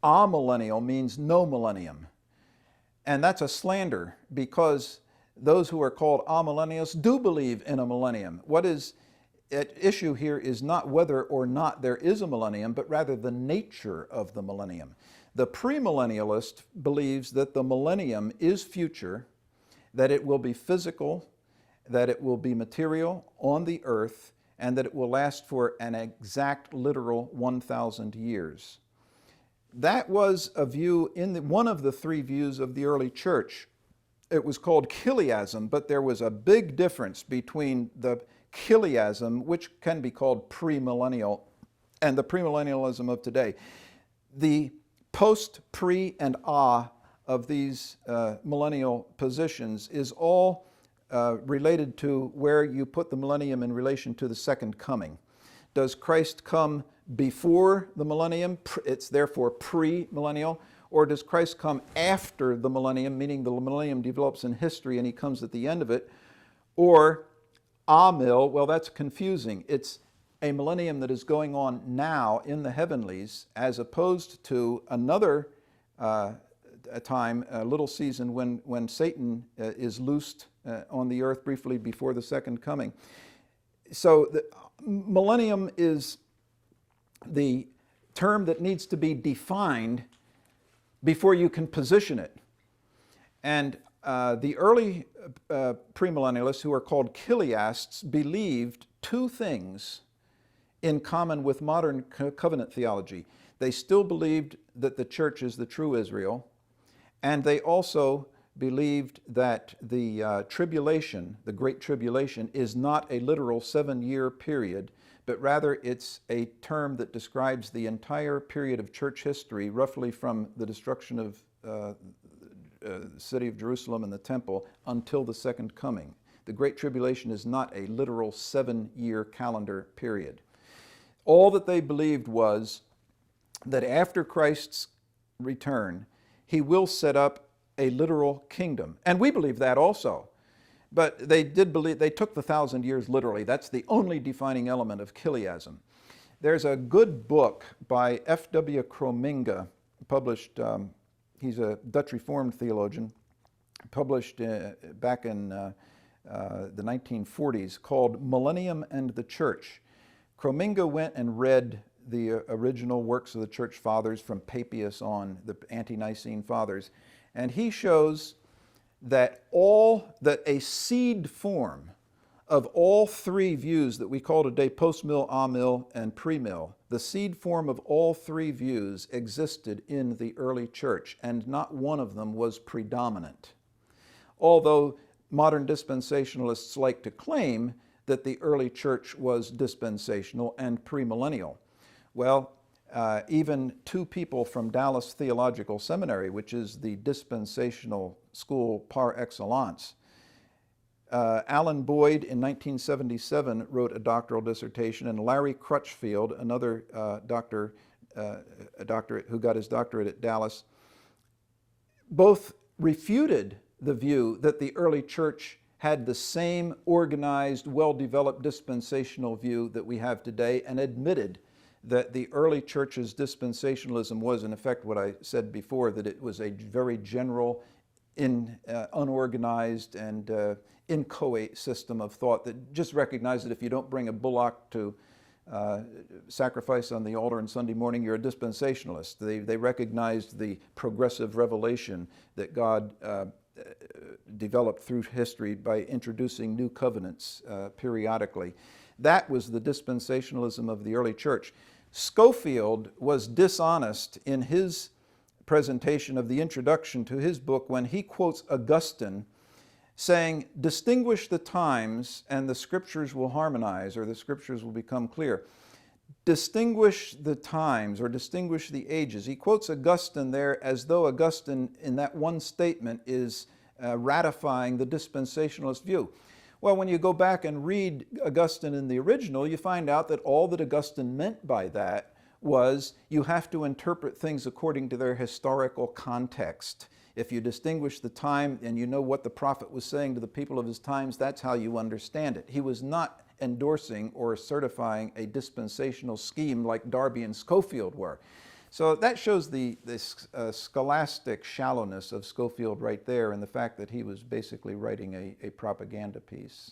amillennial means no millennium. And that's a slander, because those who are called amillennialists do believe in a millennium. What is at issue here is not whether or not there is a millennium, but rather the nature of the millennium. The premillennialist believes that the millennium is future, that it will be physical, that it will be material on the earth, and that it will last for an exact literal 1,000 years. That was a view in one of the three views of the early church. It was called chiliasm, but there was a big difference between the chiliasm, which can be called premillennial, and the premillennialism of today. The post, pre, and of these millennial positions is all related to where you put the millennium in relation to the second coming. Does Christ come before the millennium? It's therefore pre-millennial. Or does Christ come after the millennium, meaning the millennium develops in history and he comes at the end of it? Or amil, well, that's confusing. It's a millennium that is going on now in the heavenlies, as opposed to another time, a little season when Satan is loosed on the earth briefly before the second coming. So the millennium is the term that needs to be defined before you can position it. And the early premillennialists, who are called chiliasts, believed two things in common with modern covenant theology. They still believed that the church is the true Israel, and they also believed that the tribulation, the Great Tribulation, is not a literal 7-year period, but rather it's a term that describes the entire period of church history, roughly from the destruction of the city of Jerusalem and the temple until the second coming. The Great Tribulation is not a literal 7-year calendar period. All that they believed was that after Christ's return, he will set up a literal kingdom. And we believe that also. But they did believe, they took the 1,000 years literally. That's the only defining element of chiliasm. There's a good book by F.W. Krominga, published, he's a Dutch Reformed theologian, published back in the 1940s, called Millennium and the Church. Krominga went and read the original works of the church fathers from Papias on, the ante-Nicene fathers, and he shows that a seed form of all three views that we call today post-mill, amill, and pre-mill, the seed form of all three views existed in the early church, and not one of them was predominant. Although modern dispensationalists like to claim that the early church was dispensational and premillennial. Well, even two people from Dallas Theological Seminary, which is the dispensational school par excellence, Alan Boyd in 1977 wrote a doctoral dissertation, and Larry Crutchfield, another doctor who got his doctorate at Dallas, both refuted the view that the early church had the same organized, well-developed dispensational view that we have today, and admitted that the early church's dispensationalism was, in effect, what I said before, that it was a very general, unorganized, and inchoate system of thought that just recognized that if you don't bring a bullock to sacrifice on the altar on Sunday morning, you're a dispensationalist. They recognized the progressive revelation that God developed through history by introducing new covenants periodically. That was the dispensationalism of the early church. Schofield was dishonest in his presentation of the introduction to his book when he quotes Augustine saying, "Distinguish the times and the scriptures will harmonize, or the scriptures will become clear." Distinguish the times, or distinguish the ages. He quotes Augustine there as though Augustine in that one statement is ratifying the dispensationalist view. Well, when you go back and read Augustine in the original, you find out that all that Augustine meant by that was you have to interpret things according to their historical context. If you distinguish the time and you know what the prophet was saying to the people of his times, that's how you understand it. He was not endorsing or certifying a dispensational scheme like Darby and Schofield were. So that shows the scholastic shallowness of Schofield right there, and the fact that he was basically writing a propaganda piece.